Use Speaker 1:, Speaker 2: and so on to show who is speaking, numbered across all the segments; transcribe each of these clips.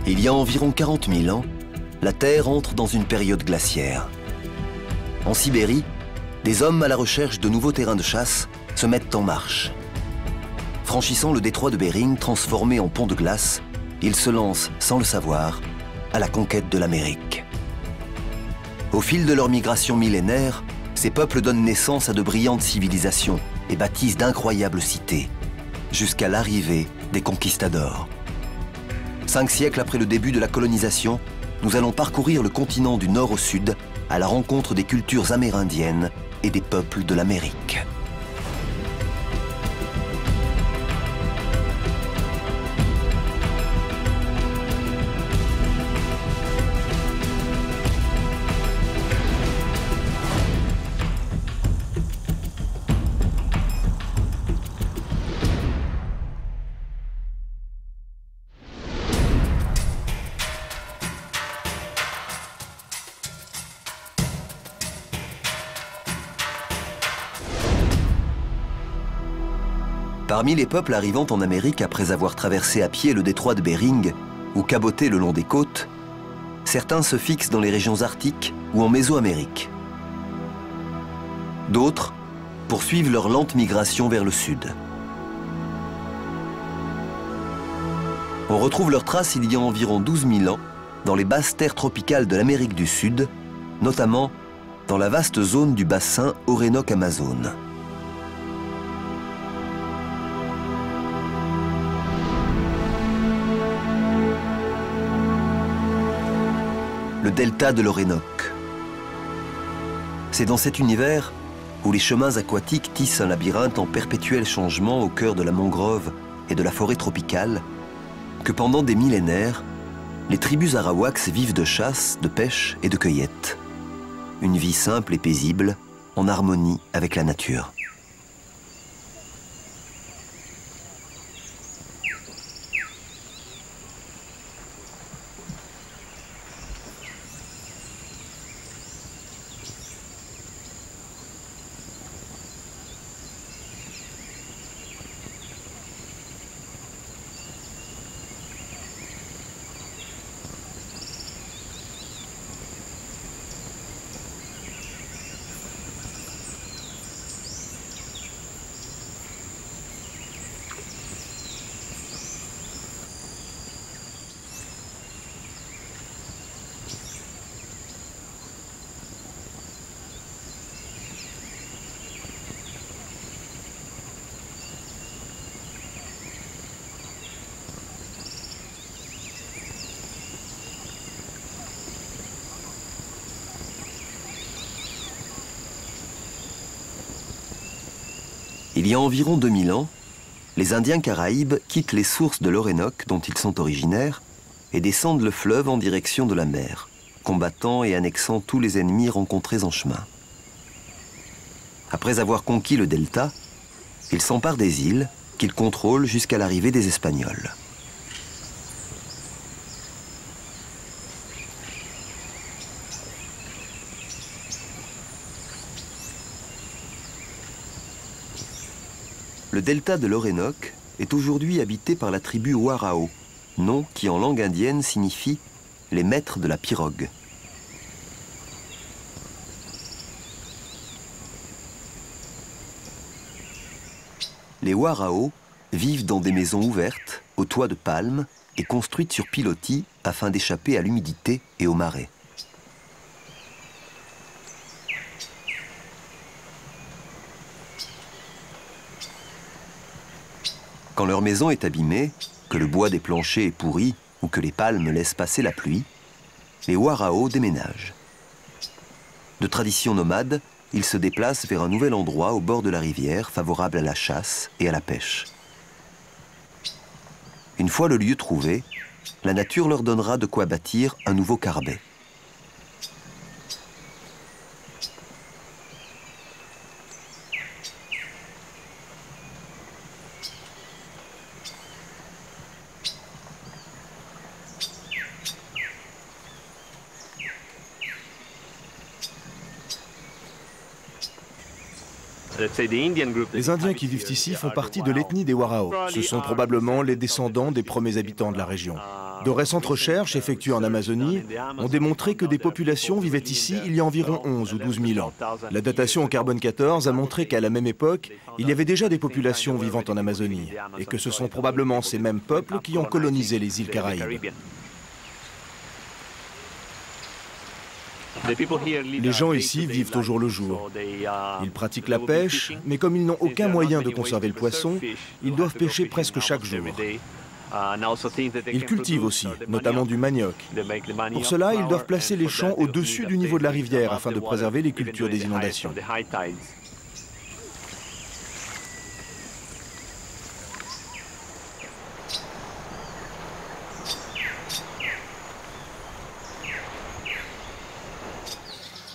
Speaker 1: Il y a environ 40 000 ans, la Terre entre dans une période glaciaire. En Sibérie, des hommes à la recherche de nouveaux terrains de chasse se mettent en marche. Franchissant le détroit de Bering transformé en pont de glace, ils se lancent, sans le savoir, à la conquête de l'Amérique. Au fil de leur migration millénaire, ces peuples donnent naissance à de brillantes civilisations et bâtissent d'incroyables cités, jusqu'à l'arrivée des conquistadors. 5 siècles après le début de la colonisation, nous allons parcourir le continent du nord au sud à la rencontre des cultures amérindiennes et des peuples de l'Amérique. Parmi les peuples arrivant en Amérique après avoir traversé à pied le détroit de Bering ou caboté le long des côtes, certains se fixent dans les régions arctiques ou en Mésoamérique. D'autres poursuivent leur lente migration vers le sud. On retrouve leurs traces il y a environ 12 000 ans dans les basses terres tropicales de l'Amérique du Sud, notamment dans la vaste zone du bassin Orénoque-Amazone. Le delta de l'Orénoque. C'est dans cet univers où les chemins aquatiques tissent un labyrinthe en perpétuel changement au cœur de la mangrove et de la forêt tropicale que pendant des millénaires, les tribus arawaks vivent de chasse, de pêche et de cueillette. Une vie simple et paisible, en harmonie avec la nature. Il y a environ 2000 ans, les Indiens Caraïbes quittent les sources de l'Orénoque dont ils sont originaires et descendent le fleuve en direction de la mer, combattant et annexant tous les ennemis rencontrés en chemin. Après avoir conquis le delta, ils s'emparent des îles qu'ils contrôlent jusqu'à l'arrivée des Espagnols. Le delta de l'Orénoque est aujourd'hui habité par la tribu Warao, nom qui en langue indienne signifie « les maîtres de la pirogue ». Les Warao vivent dans des maisons ouvertes, aux toits de palmes et construites sur pilotis afin d'échapper à l'humidité et aux marées. Quand leur maison est abîmée, que le bois des planchers est pourri ou que les palmes laissent passer la pluie, les Warao déménagent. De tradition nomade, ils se déplacent vers un nouvel endroit au bord de la rivière favorable à la chasse et à la pêche. Une fois le lieu trouvé, la nature leur donnera de quoi bâtir un nouveau carbet.
Speaker 2: Les Indiens qui vivent ici font partie de l'ethnie des Warao. Ce sont probablement les descendants des premiers habitants de la région.
Speaker 3: De récentes recherches effectuées en Amazonie ont démontré que des populations vivaient ici il y a environ 11 ou 12 000 ans. La datation au carbone 14 a montré qu'à la même époque, il y avait déjà des populations vivant en Amazonie et que ce sont probablement ces mêmes peuples qui ont colonisé les îles Caraïbes. Les gens ici vivent au jour le jour. Ils pratiquent la pêche, mais comme ils n'ont aucun moyen de conserver le poisson, ils doivent pêcher presque chaque jour. Ils cultivent aussi, notamment du manioc. Pour cela, ils doivent placer les champs au-dessus du niveau de la rivière afin de préserver les cultures des inondations.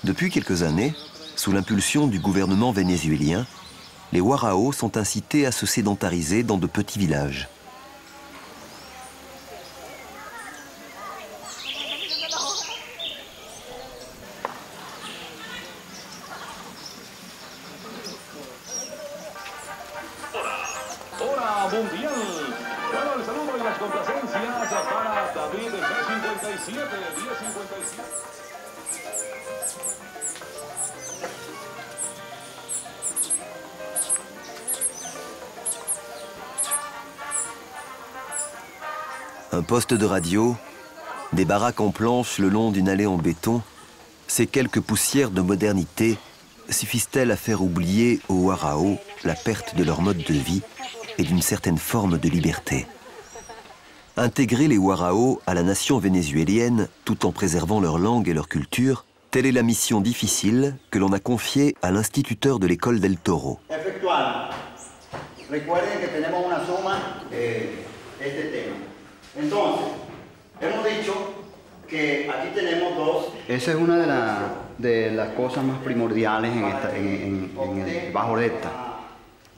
Speaker 1: Depuis quelques années, sous l'impulsion du gouvernement vénézuélien, les Warao sont incités à se sédentariser dans de petits villages. Un poste de radio, des baraques en planches le long d'une allée en béton, ces quelques poussières de modernité suffisent-elles à faire oublier aux Warao la perte de leur mode de vie et d'une certaine forme de liberté? Intégrer les Warao à la nation vénézuélienne tout en préservant leur langue et leur culture, telle est la mission difficile que l'on a confiée à l'instituteur de l'école del Toro.
Speaker 4: Entonces, hemos dicho que aquí tenemos dos. Esa es una de las cosas más primordiales en el Bajo Delta.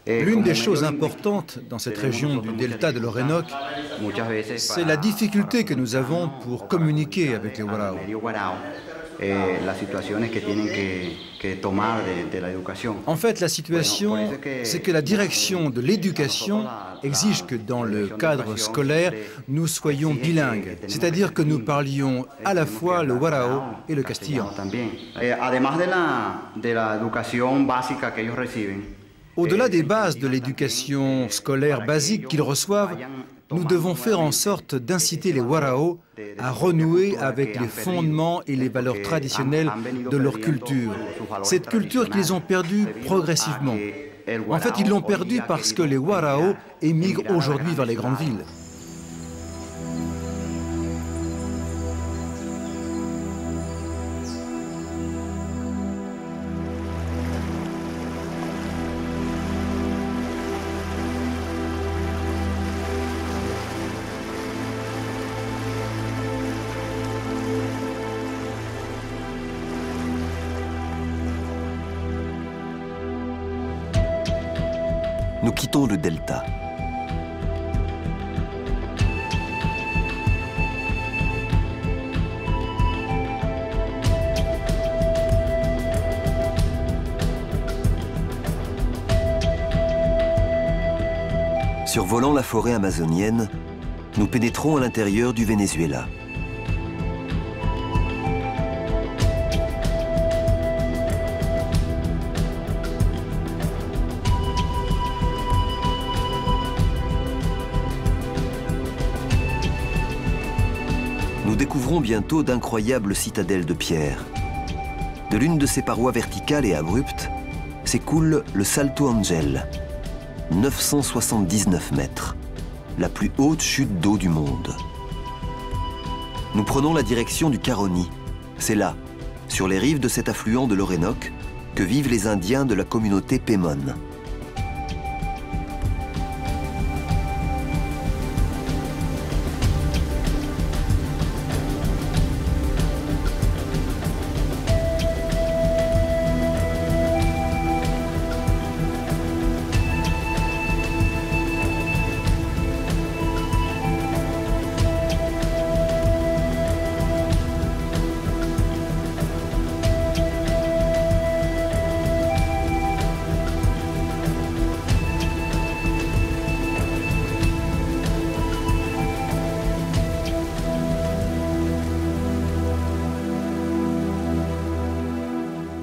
Speaker 3: L'une des choses importantes dans cette région du delta de l'Orénoque, c'est la difficulté que nous avons pour communiquer avec les Warao. En fait, la situation, c'est que la direction de l'éducation exige que dans le cadre scolaire, nous soyons bilingues, c'est-à-dire que nous parlions à la fois le Warao et le castillan. Au-delà des bases de l'éducation scolaire basique qu'ils reçoivent, nous devons faire en sorte d'inciter les Warao à renouer avec les fondements et les valeurs traditionnelles de leur culture. Cette culture qu'ils ont perdue progressivement. En fait, ils l'ont perdue parce que les Warao émigrent aujourd'hui vers les grandes villes.
Speaker 1: Nous quittons le delta. Survolant la forêt amazonienne, nous pénétrons à l'intérieur du Venezuela. Nous découvrons bientôt d'incroyables citadelles de pierre. De l'une de ces parois verticales et abruptes s'écoule le Salto Ángel, 979 mètres, la plus haute chute d'eau du monde. Nous prenons la direction du Caroni. C'est là, sur les rives de cet affluent de l'Orénoque, que vivent les Indiens de la communauté Pemón.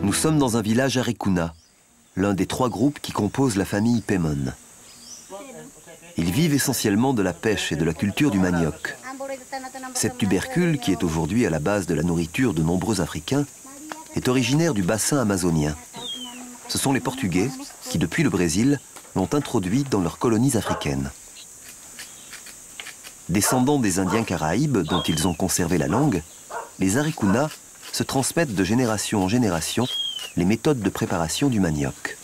Speaker 1: Nous sommes dans un village Arekuna, l'un des 3 groupes qui composent la famille Pemon. Ils vivent essentiellement de la pêche et de la culture du manioc. Cette tubercule, qui est aujourd'hui à la base de la nourriture de nombreux Africains, est originaire du bassin amazonien. Ce sont les Portugais qui, depuis le Brésil, l'ont introduite dans leurs colonies africaines. Descendants des Indiens Caraïbes, dont ils ont conservé la langue, les Arekuna se transmettent de génération en génération les méthodes de préparation du manioc.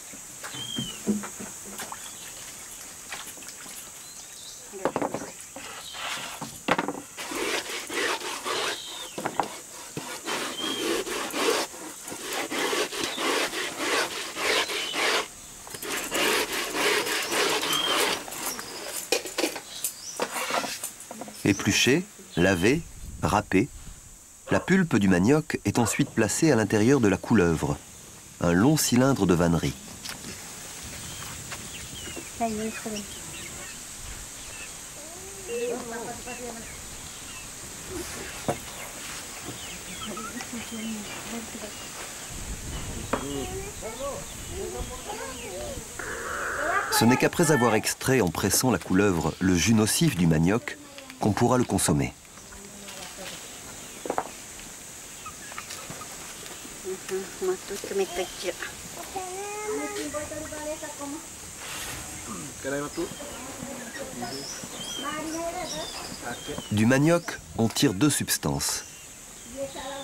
Speaker 1: Épluchée, lavée, râpée, la pulpe du manioc est ensuite placée à l'intérieur de la couleuvre, un long cylindre de vannerie. Ce n'est qu'après avoir extrait en pressant la couleuvre le jus nocif du manioc qu'on pourra le consommer. Du manioc, on tire 2 substances.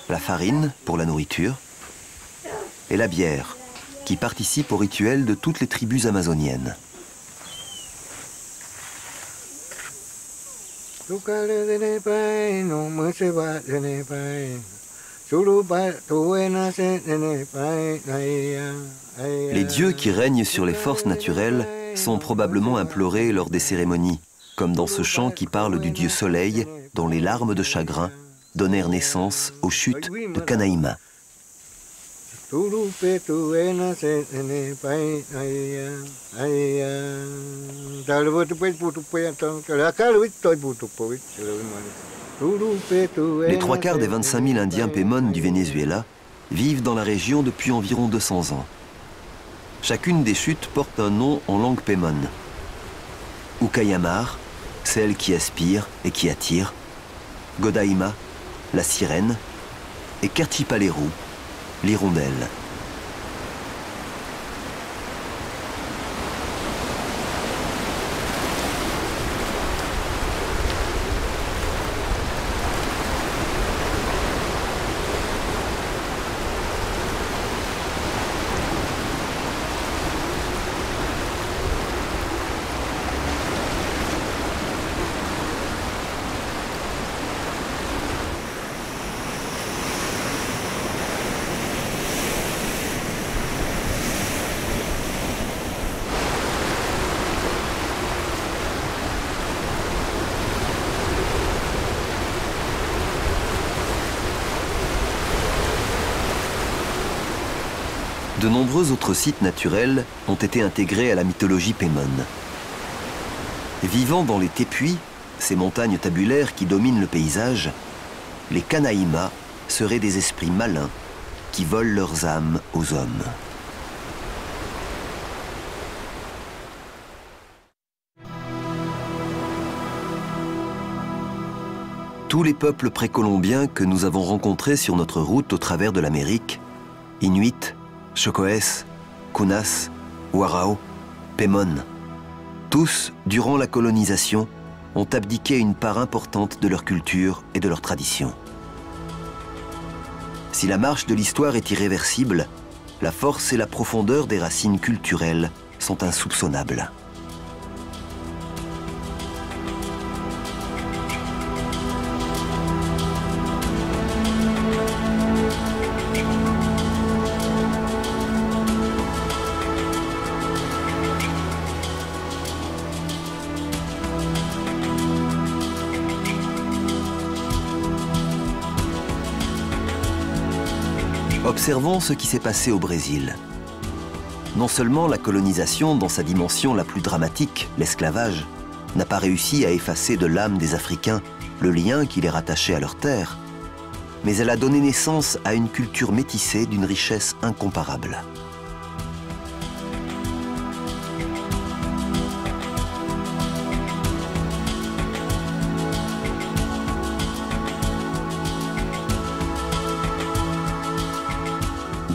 Speaker 1: La farine, pour la nourriture, et la bière, qui participe au rituel de toutes les tribus amazoniennes. Les dieux qui règnent sur les forces naturelles sont probablement implorés lors des cérémonies, comme dans ce chant qui parle du dieu soleil, dont les larmes de chagrin donnèrent naissance aux chutes de Canaima. Les 3/4 des 25 000 Indiens Pemon du Venezuela vivent dans la région depuis environ 200 ans. Chacune des chutes porte un nom en langue Pemon. Ukayamar, celle qui aspire et qui attire. Godaima, la sirène. Et Kerchipaleru, l'hirondelle. De nombreux autres sites naturels ont été intégrés à la mythologie Pemon. Vivant dans les tépuis, ces montagnes tabulaires qui dominent le paysage, les Canaima seraient des esprits malins qui volent leurs âmes aux hommes. Tous les peuples précolombiens que nous avons rencontrés sur notre route au travers de l'Amérique, Inuits, Chocoès, Kunas, Warao, Pemon, tous, durant la colonisation, ont abdiqué une part importante de leur culture et de leur tradition. Si la marche de l'histoire est irréversible, la force et la profondeur des racines culturelles sont insoupçonnables. Observons ce qui s'est passé au Brésil. Non seulement la colonisation, dans sa dimension la plus dramatique, l'esclavage, n'a pas réussi à effacer de l'âme des Africains le lien qui les rattachait à leur terre, mais elle a donné naissance à une culture métissée d'une richesse incomparable.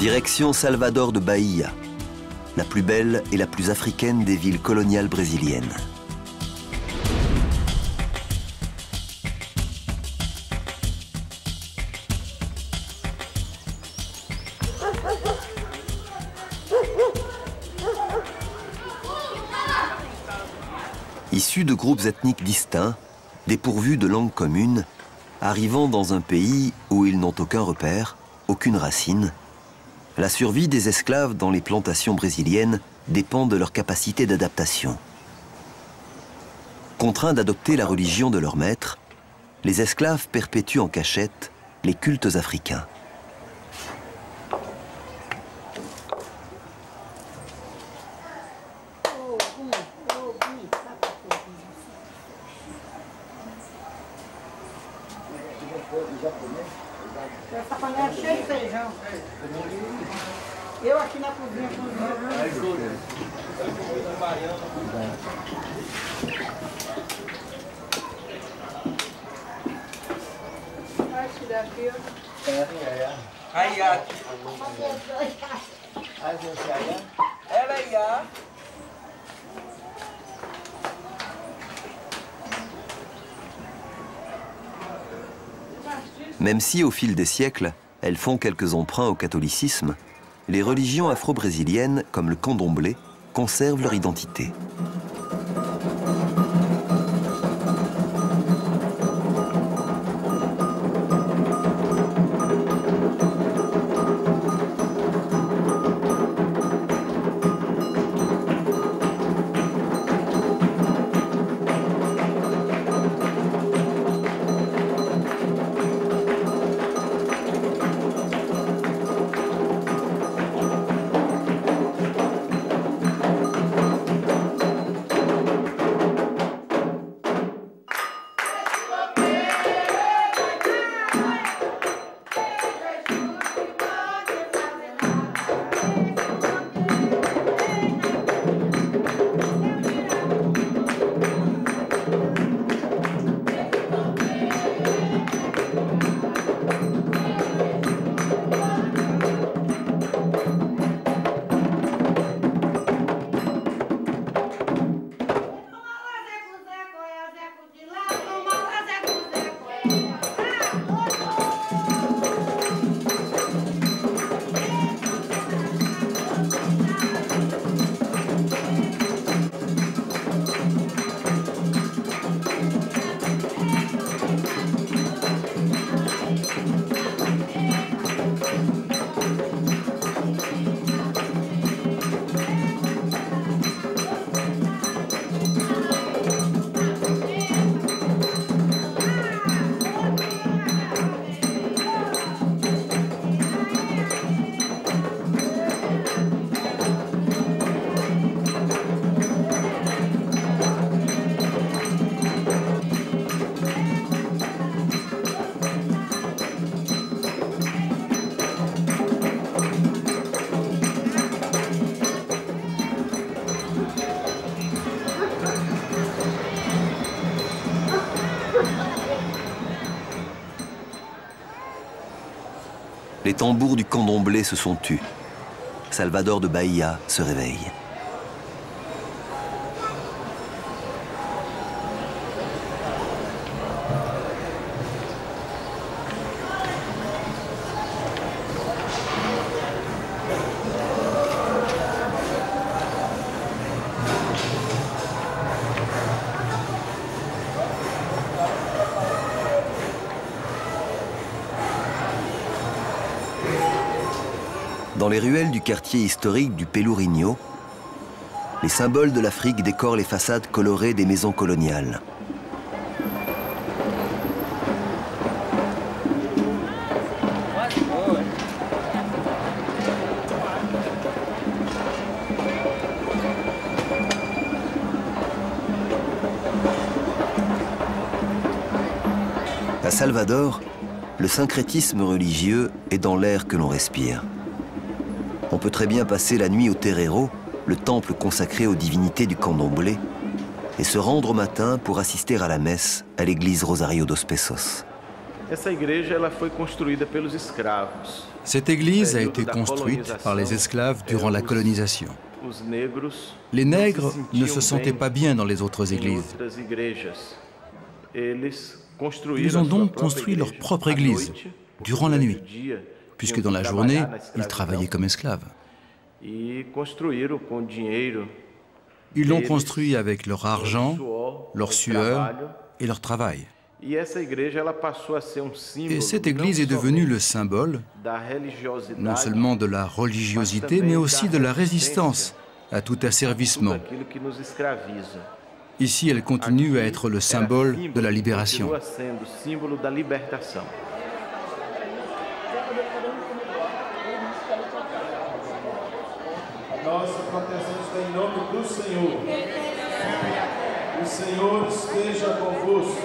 Speaker 1: Direction Salvador de Bahia, la plus belle et la plus africaine des villes coloniales brésiliennes. Issus de groupes ethniques distincts, dépourvus de langue commune, arrivant dans un pays où ils n'ont aucun repère, aucune racine, la survie des esclaves dans les plantations brésiliennes dépend de leur capacité d'adaptation. Contraints d'adopter la religion de leur maître, les esclaves perpétuent en cachette les cultes africains.
Speaker 5: Essa panela é cheia de feijão. Eu aqui na cozinha cozinhando. Acho que daqui eu... Aí, aqui. Ela aí,
Speaker 1: Même si, au fil des siècles, elles font quelques emprunts au catholicisme, les religions afro-brésiliennes, comme le candomblé, conservent leur identité. Les tambours du candomblé se sont tus. Salvador de Bahia se réveille. Dans les ruelles du quartier historique du Pelourinho, les symboles de l'Afrique décorent les façades colorées des maisons coloniales. À Salvador, le syncrétisme religieux est dans l'air que l'on respire. On peut très bien passer la nuit au Terreiro, le temple consacré aux divinités du candomblé, et se rendre au matin pour assister à la messe à l'église Rosario dos Pesos.
Speaker 3: Cette église a été construite par les esclaves durant la colonisation. Les nègres ne se sentaient pas bien dans les autres églises. Ils ont donc construit leur propre église durant la nuit, puisque dans la journée, ils travaillaient comme esclaves. Ils l'ont construit avec leur argent, leur sueur et leur travail. Et cette église est devenue le symbole non seulement de la religiosité, mais aussi de la résistance à tout asservissement. Ici, elle continue à être le symbole de la libération.
Speaker 6: Nossa proteção está em nome do Senhor. O Senhor esteja convosco.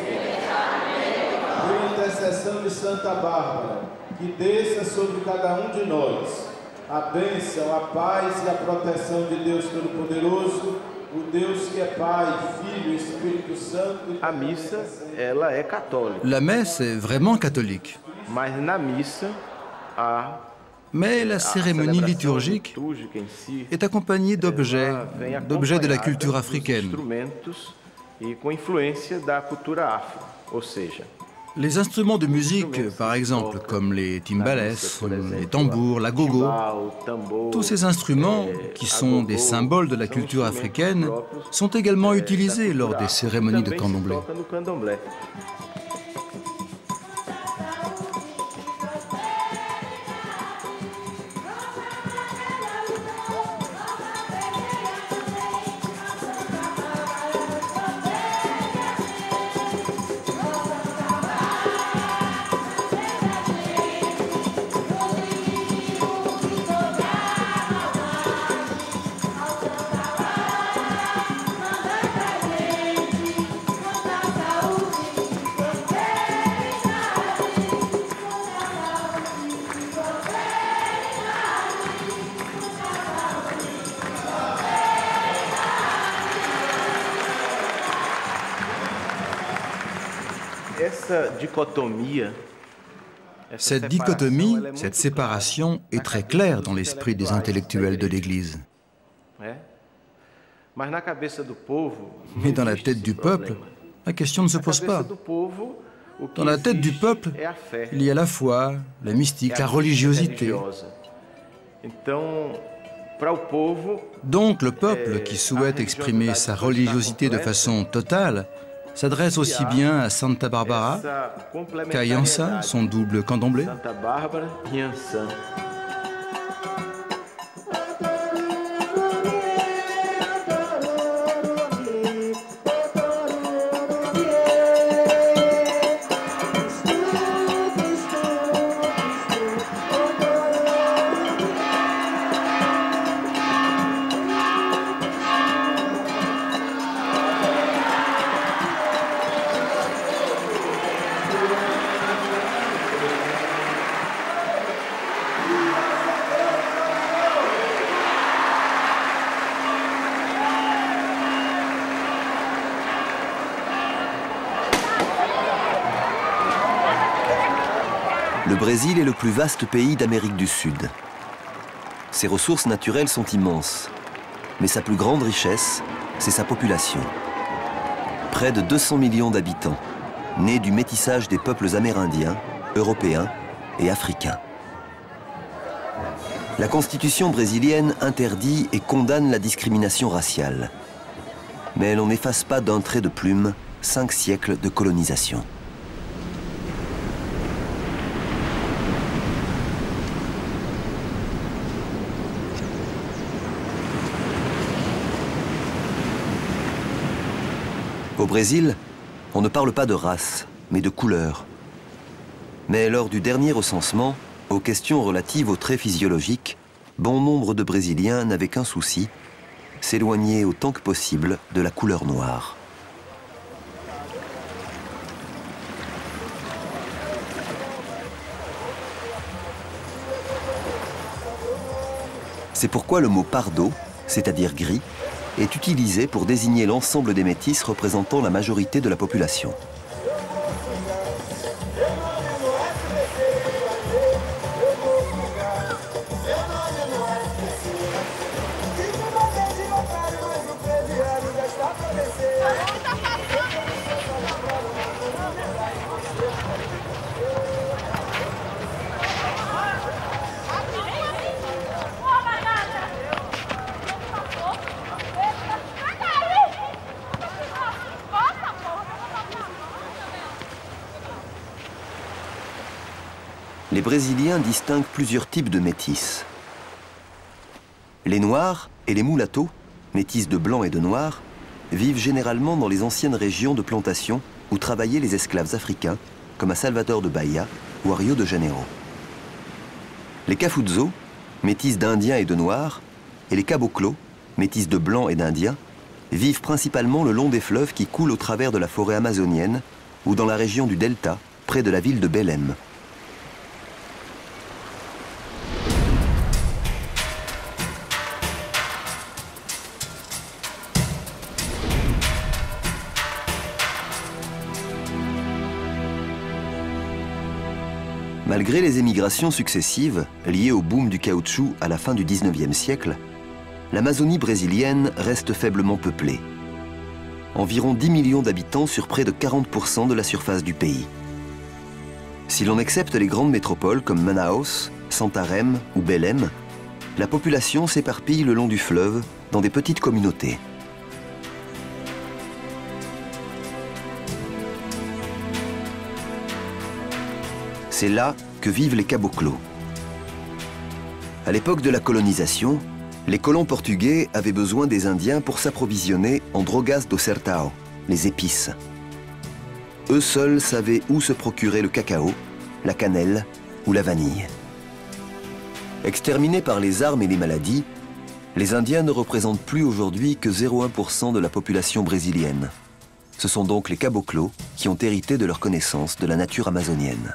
Speaker 6: Por intercessão de Santa Bárbara, que desça sobre cada de nós a bênção, a paz e a proteção de Deus Todo-Poderoso, o Deus que é Pai, Filho e Espírito Santo.
Speaker 2: A missa, ela é católica.
Speaker 3: La messe est vraiment catholique.
Speaker 2: Mas na missa,
Speaker 3: mais la cérémonie liturgique est accompagnée d'objets de la culture africaine. Les instruments de musique, par exemple, comme les timbales, les tambours, la gogo, tous ces instruments, qui sont des symboles de la culture africaine, sont également utilisés lors des cérémonies de candomblé. Cette dichotomie, cette séparation est très claire dans l'esprit des intellectuels de l'Église. Mais dans la tête du peuple, la question ne se pose pas. Dans la tête du peuple, il y a la foi, la mystique, la religiosité. Donc le peuple qui souhaite exprimer sa religiosité de façon totale s'adresse aussi bien à Santa Barbara qu'à Yansa, son double candomblé.
Speaker 1: Le Brésil est le plus vaste pays d'Amérique du Sud. Ses ressources naturelles sont immenses, mais sa plus grande richesse, c'est sa population. Près de 200 millions d'habitants, nés du métissage des peuples amérindiens, européens et africains. La constitution brésilienne interdit et condamne la discrimination raciale. Mais elle n'en efface pas d'un trait de plume 5 siècles de colonisation. Au Brésil, on ne parle pas de race, mais de couleur. Mais lors du dernier recensement, aux questions relatives aux traits physiologiques, bon nombre de Brésiliens n'avaient qu'un souci, s'éloigner autant que possible de la couleur noire. C'est pourquoi le mot pardo, c'est-à-dire gris, est utilisé pour désigner l'ensemble des métis représentant la majorité de la population. Les Brésiliens distinguent plusieurs types de métis. Les Noirs et les mulattos, métis de blanc et de noir, vivent généralement dans les anciennes régions de plantation où travaillaient les esclaves africains, comme à Salvador de Bahia ou à Rio de Janeiro. Les Cafuzo, métis d'Indiens et de Noirs, et les Caboclos, métis de blanc et d'Indiens, vivent principalement le long des fleuves qui coulent au travers de la forêt amazonienne ou dans la région du Delta, près de la ville de Belém. Malgré les émigrations successives, liées au boom du caoutchouc à la fin du 19e siècle, l'Amazonie brésilienne reste faiblement peuplée. Environ 10 millions d'habitants sur près de 40% de la surface du pays. Si l'on accepte les grandes métropoles comme Manaus, Santarém ou Belém, la population s'éparpille le long du fleuve dans des petites communautés. C'est là que vivent les caboclos. À l'époque de la colonisation, les colons portugais avaient besoin des Indiens pour s'approvisionner en drogas do sertão, les épices. Eux seuls savaient où se procurer le cacao, la cannelle ou la vanille. Exterminés par les armes et les maladies, les Indiens ne représentent plus aujourd'hui que 0,1% de la population brésilienne. Ce sont donc les caboclos qui ont hérité de leur connaissance de la nature amazonienne.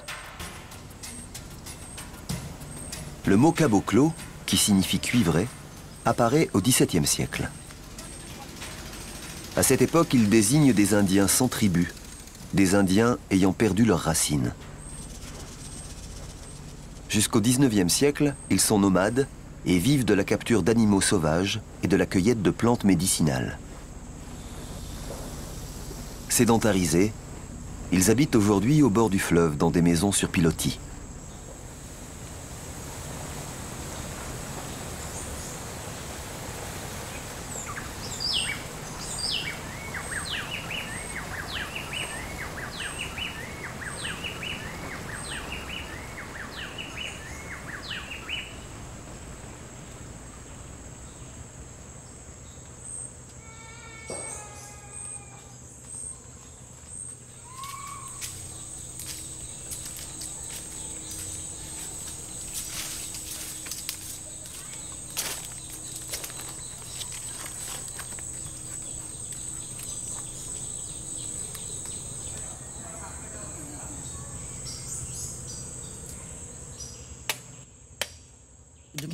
Speaker 1: Le mot caboclo, qui signifie cuivré, apparaît au XVIIe siècle. À cette époque, il désigne des Indiens sans tribu, des Indiens ayant perdu leurs racines. Jusqu'au XIXe siècle, ils sont nomades et vivent de la capture d'animaux sauvages et de la cueillette de plantes médicinales. Sédentarisés, ils habitent aujourd'hui au bord du fleuve dans des maisons sur pilotis.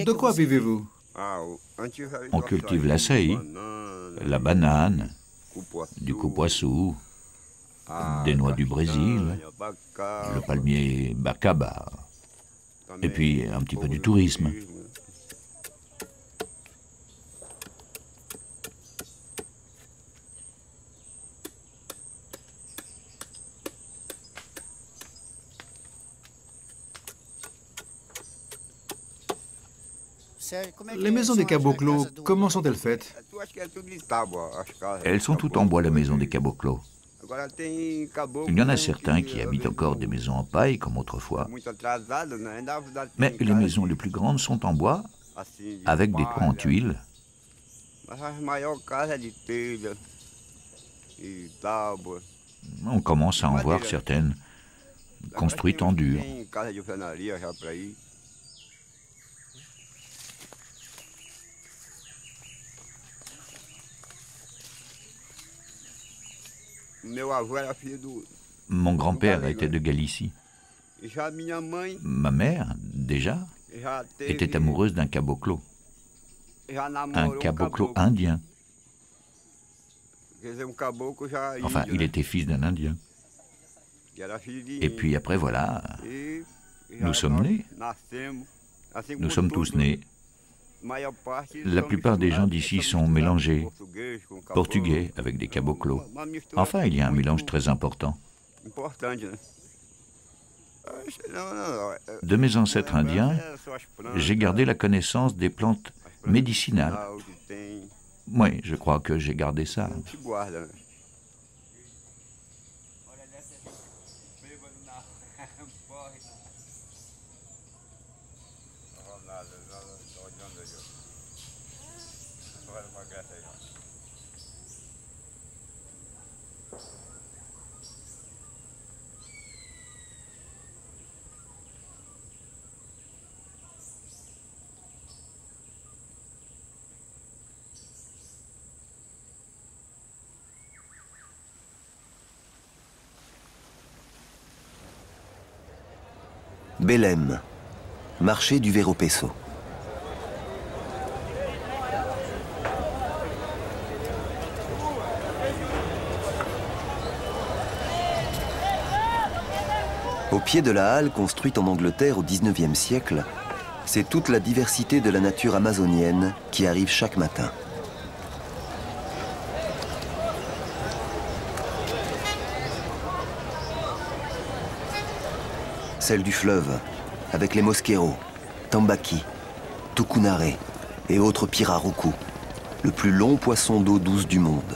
Speaker 3: De quoi vivez-vous?
Speaker 7: On cultive l'açaï, la banane, du cupuaçu, des noix du Brésil, le palmier bacaba, et puis un petit peu du tourisme.
Speaker 3: Les maisons des caboclos, comment sont-elles faites?
Speaker 7: Elles sont toutes en bois, la maison des caboclos. Il y en a certains qui habitent encore des maisons en paille, comme autrefois. Mais les maisons les plus grandes sont en bois, avec des toits en tuiles. On commence à en voir certaines construites en dur. Mon grand-père était de Galicie. Ma mère, déjà, était amoureuse d'un caboclo. un caboclo indien. Enfin, il était fils d'un Indien. Et puis après, voilà, nous sommes nés. Nous sommes tous nés. La plupart des gens d'ici sont mélangés, portugais avec des caboclos. Enfin, il y a un mélange très important. De mes ancêtres indiens, j'ai gardé la connaissance des plantes médicinales. Oui, je crois que j'ai gardé ça.
Speaker 1: Belém, marché du Vero Peso. Au pied de la halle construite en Angleterre au XIXe siècle, c'est toute la diversité de la nature amazonienne qui arrive chaque matin. Celle du fleuve, avec les mosqueros, tambaqui, tucunaré et autres pirarucu, le plus long poisson d'eau douce du monde.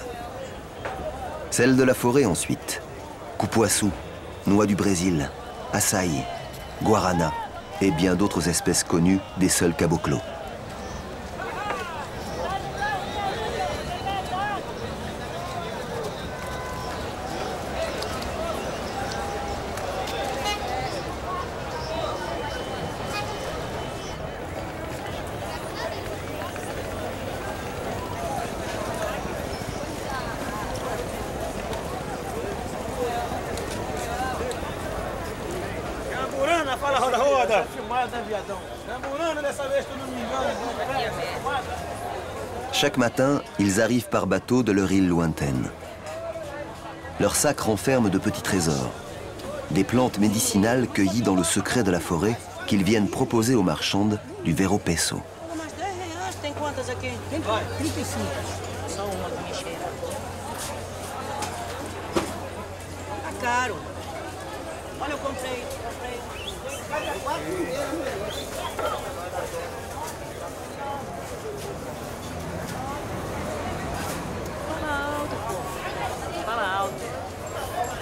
Speaker 1: Celle de la forêt ensuite, cupuaçu, noix du Brésil, açaï, guarana et bien d'autres espèces connues des seuls caboclos. Chaque matin, ils arrivent par bateau de leur île lointaine. Leur sac renferme de petits trésors, des plantes médicinales cueillies dans le secret de la forêt qu'ils viennent proposer aux marchandes du Vero Peso.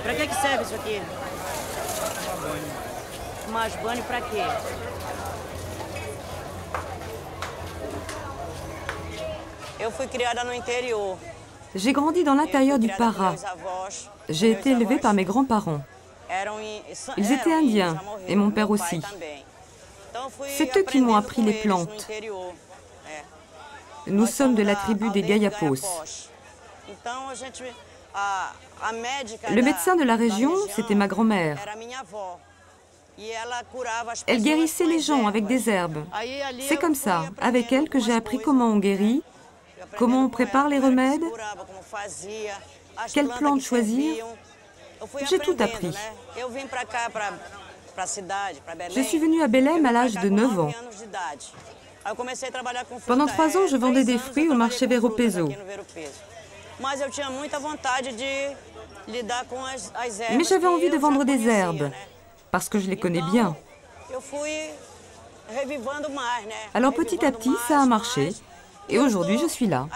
Speaker 8: Pra que serve isso aqui? Mas banho pra quê? Eu fui criada no interior.
Speaker 9: J'ai grandi dans l'intérieur du Pará. J'ai été élevée par mes grands-parents. Ils étaient indiens, et mon père aussi. C'est eux qui m'ont appris les plantes. Nous sommes de la tribu des Gayapos. Le médecin de la région, c'était ma grand-mère. Elle guérissait les gens avec des herbes. C'est comme ça, avec elle, que j'ai appris comment on guérit, comment on prépare les remèdes, quelles plantes choisir. J'ai tout appris. Je suis venue à Belém à l'âge de 9 ans. Pendant 3 ans, je vendais des fruits au marché Vero Peso. Mais j'avais envie de vendre des herbes, parce que je les connais bien. Alors petit à petit, ça a marché, et aujourd'hui je suis là.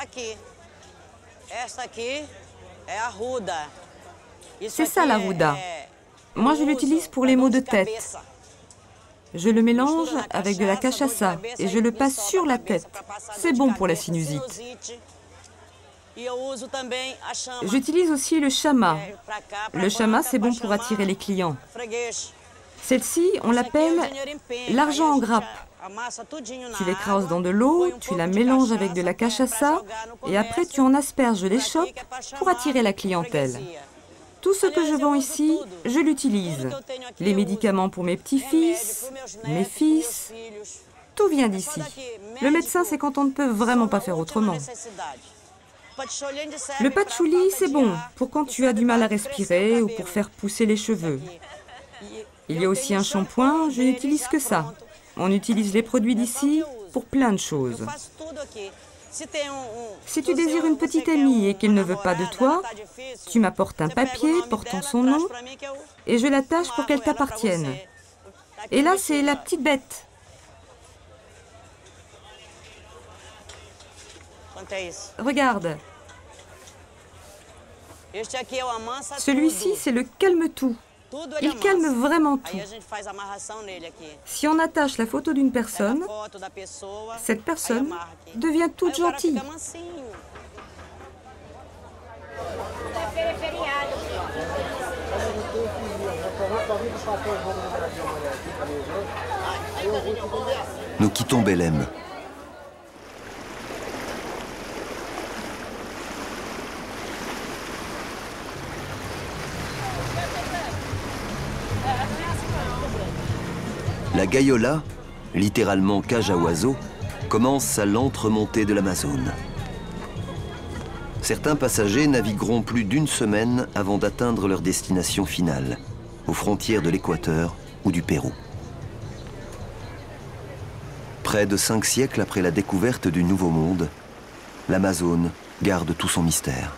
Speaker 9: C'est ça la ruda. Moi je l'utilise pour les maux de tête. Je le mélange avec de la cachaça et je le passe sur la tête. C'est bon pour la sinusite. J'utilise aussi le chama. Le chama, c'est bon pour attirer les clients. Celle-ci, on l'appelle l'argent en grappe. Tu l'écrases dans de l'eau, tu la mélanges avec de la cachaça et après tu en asperges les chopes pour attirer la clientèle. Tout ce que je vends ici, je l'utilise. Les médicaments pour mes petits-fils, mes fils, Tout vient d'ici. Le médecin, c'est quand on ne peut vraiment pas faire autrement. Le patchouli, c'est bon pour quand tu as du mal à respirer ou pour faire pousser les cheveux. Il y a aussi un shampoing, je n'utilise que ça. On utilise les produits d'ici pour plein de choses. Si tu désires une petite amie et qu'elle ne veut pas de toi, tu m'apportes un papier portant son nom et je l'attache pour qu'elle t'appartienne. Et là, c'est la petite bête. Regarde. Celui-ci, c'est le calme-tout. Il calme vraiment tout. Si on attache la photo d'une personne, cette personne devient toute gentille.
Speaker 1: Nous quittons Belém. La Gaiola, littéralement cage à oiseaux, commence sa lente remontée de l'Amazone. Certains passagers navigueront plus d'une semaine avant d'atteindre leur destination finale, aux frontières de l'Équateur ou du Pérou. Près de 5 siècles après la découverte du Nouveau Monde, l'Amazone garde tout son mystère.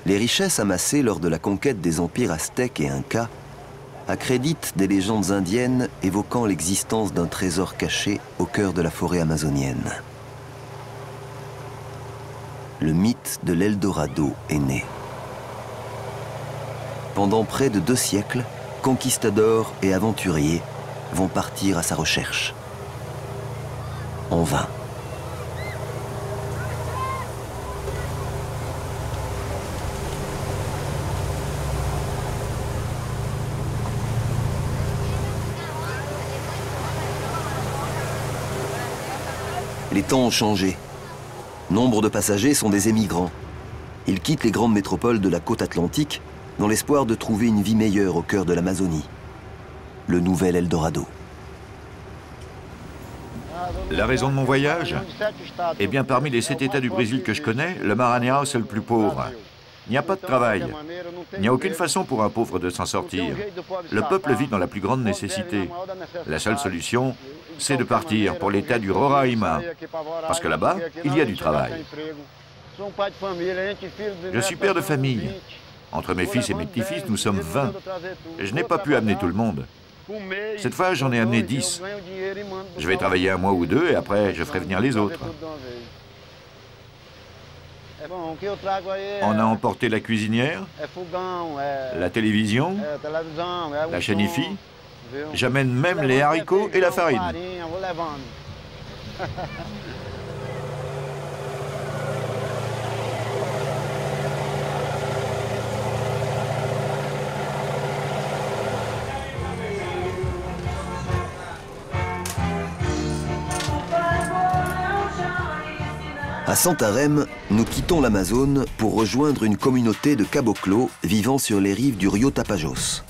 Speaker 1: Les richesses amassées lors de la conquête des empires aztèques et incas accréditent des légendes indiennes évoquant l'existence d'un trésor caché au cœur de la forêt amazonienne. Le mythe de l'Eldorado est né. Pendant près de 2 siècles, conquistadors et aventuriers vont partir à sa recherche. En vain. Les temps ont changé. Nombre de passagers sont des émigrants. Ils quittent les grandes métropoles de la côte atlantique dans l'espoir de trouver une vie meilleure au cœur de l'Amazonie. Le nouvel Eldorado.
Speaker 7: La raison de mon voyage? Eh bien, parmi les 7 États du Brésil que je connais, le Maranhão, c'est le plus pauvre. Il n'y a pas de travail. Il n'y a aucune façon pour un pauvre de s'en sortir. Le peuple vit dans la plus grande nécessité. La seule solution, c'est de partir pour l'État du Roraima. Parce que là-bas, il y a du travail. Je suis père de famille. Entre mes fils et mes petits-fils, nous sommes 20. Je n'ai pas pu amener tout le monde. Cette fois, j'en ai amené 10. Je vais travailler 1 mois ou 2 et après, je ferai venir les autres. On a emporté la cuisinière, la télévision, la chaîne IFI. J'amène même les haricots et la farine.
Speaker 1: À Santarém, nous quittons l'Amazone pour rejoindre une communauté de caboclos vivant sur les rives du Rio Tapajós.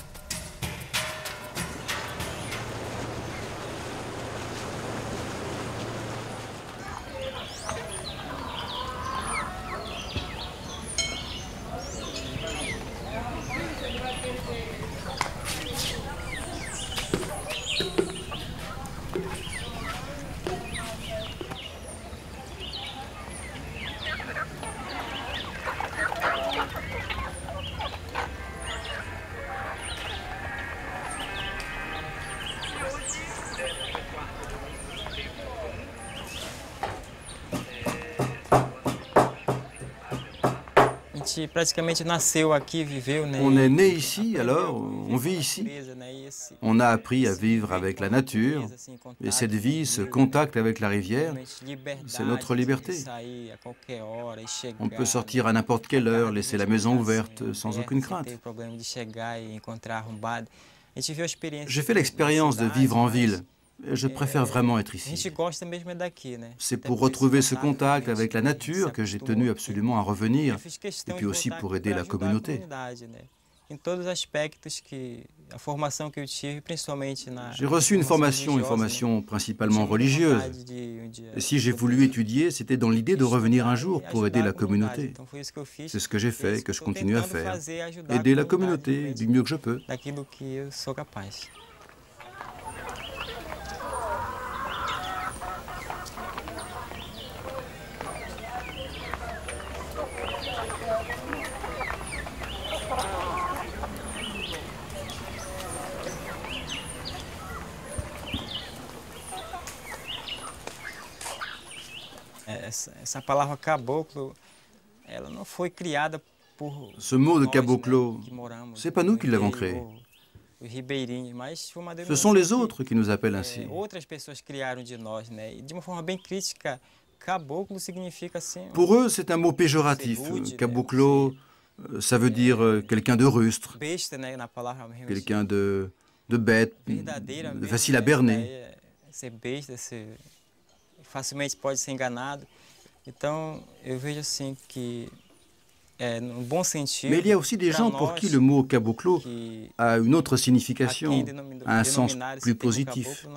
Speaker 3: On est né ici, alors on vit ici. On a appris à vivre avec la nature, et cette vie, ce contact avec la rivière, c'est notre liberté. On peut sortir à n'importe quelle heure, laisser la maison ouverte, sans aucune crainte. J'ai fait l'expérience de vivre en ville. Je préfère vraiment être ici. C'est pour retrouver ce contact avec la nature que j'ai tenu absolument à revenir, et puis aussi pour aider la communauté. J'ai reçu une formation principalement religieuse. Et si j'ai voulu étudier, c'était dans l'idée de revenir un jour pour aider la communauté. C'est ce que j'ai fait et que je continue à faire. Aider la communauté du mieux que je peux. Ce mot de caboclo, c'est pas nous qui l'avons créé. Ce sont les autres qui nous appellent ainsi. Pour eux, c'est un mot péjoratif. Caboclo, ça veut dire quelqu'un de rustre, quelqu'un de bête, de facile à berner. Mais il y a aussi des gens pour qui le mot caboclo a une autre signification, a un sens plus positif.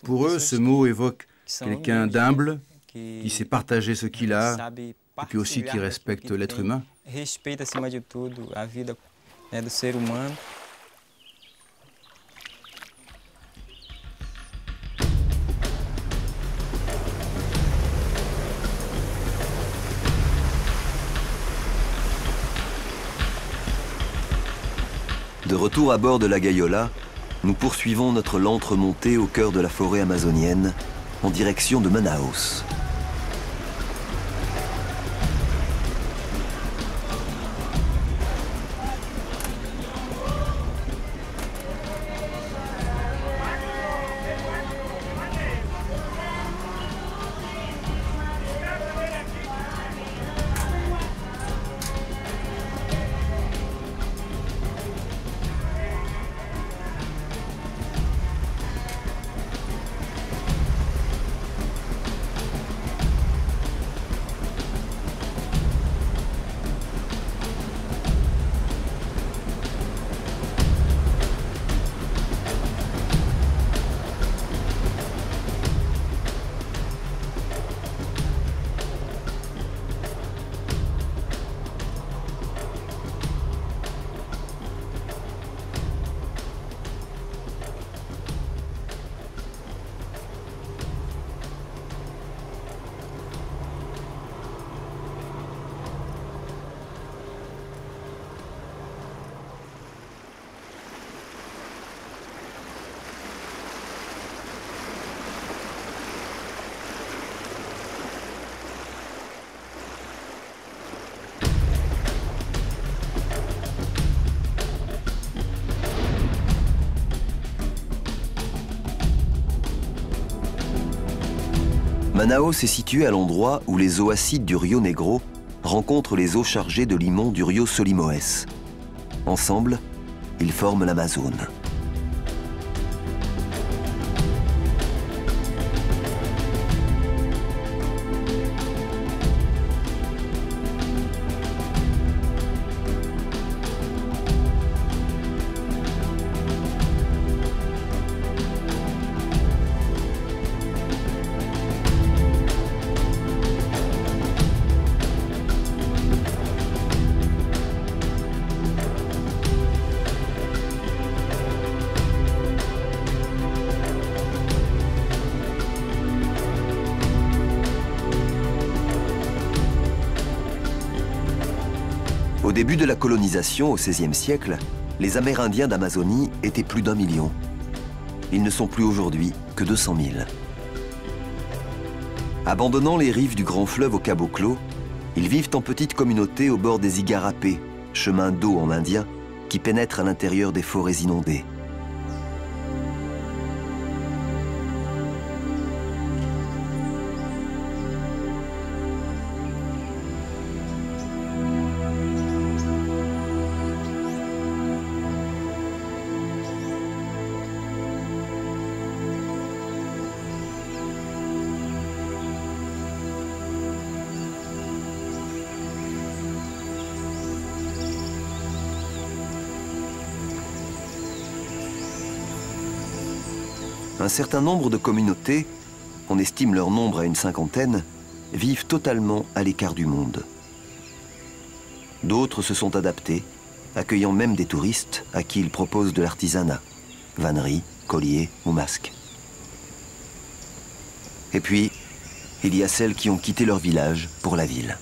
Speaker 3: Pour eux, ce mot évoque quelqu'un d'humble, qui sait partager ce qu'il a, et puis aussi qui respecte l'être humain.
Speaker 1: De retour à bord de la Gaiola, nous poursuivons notre lente remontée au cœur de la forêt amazonienne, en direction de Manaus. Manaus est situé à l'endroit où les eaux acides du Rio Negro rencontrent les eaux chargées de limon du Rio Solimões. Ensemble, ils forment l'Amazone. Au début de la colonisation, au XVIe siècle, les Amérindiens d'Amazonie étaient plus d'1 million. Ils ne sont plus aujourd'hui que 200 000. Abandonnant les rives du grand fleuve au caboclo, ils vivent en petites communautés au bord des igarapés, chemins d'eau en indien, qui pénètrent à l'intérieur des forêts inondées. Un certain nombre de communautés, on estime leur nombre à une cinquantaine, vivent totalement à l'écart du monde. D'autres se sont adaptés, accueillant même des touristes à qui ils proposent de l'artisanat, vanneries, colliers ou masques. Et puis, il y a celles qui ont quitté leur village pour la ville.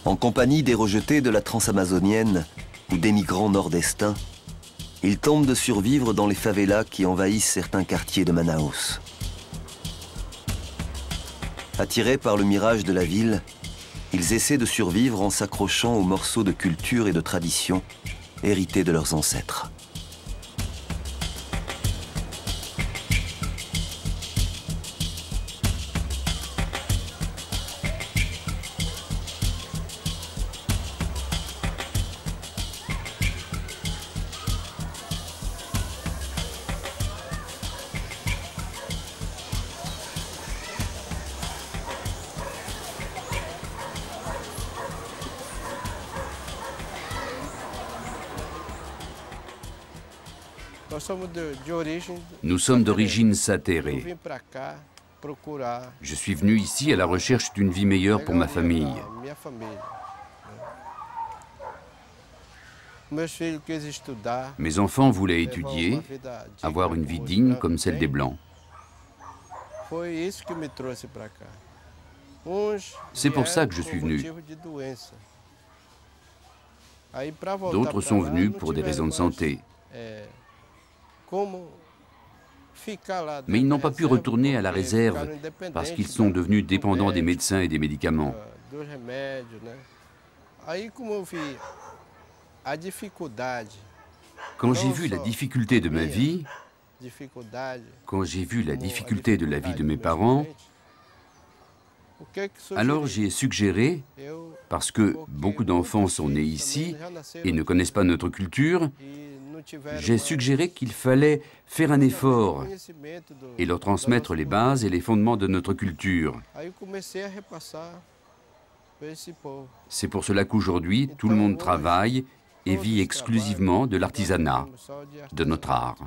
Speaker 1: En compagnie des rejetés de la transamazonienne ou d'émigrants nord-estins, ils tentent de survivre dans les favelas qui envahissent certains quartiers de Manaus. Attirés par le mirage de la ville, ils essaient de survivre en s'accrochant aux morceaux de culture et de tradition hérités de leurs ancêtres.
Speaker 10: Nous sommes d'origine satérée. Je suis venu ici à la recherche d'une vie meilleure pour ma famille. Mes enfants voulaient étudier, avoir une vie digne comme celle des Blancs. C'est pour ça que je suis venu. D'autres sont venus pour des raisons de santé. Mais ils n'ont pas pu retourner à la réserve parce qu'ils sont devenus dépendants des médecins et des médicaments. Quand j'ai vu la difficulté de ma vie, quand j'ai vu la difficulté de la vie de mes parents, alors j'ai suggéré, parce que beaucoup d'enfants sont nés ici et ne connaissent pas notre culture, j'ai suggéré qu'il fallait faire un effort et leur transmettre les bases et les fondements de notre culture. C'est pour cela qu'aujourd'hui, tout le monde travaille et vit exclusivement de l'artisanat, de notre art.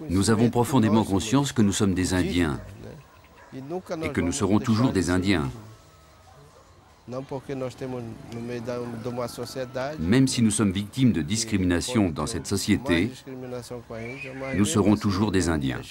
Speaker 10: Nous avons profondément conscience que nous sommes des Indiens et que nous serons toujours des Indiens. Même si nous sommes victimes de discrimination dans cette société, nous serons toujours des Indiens.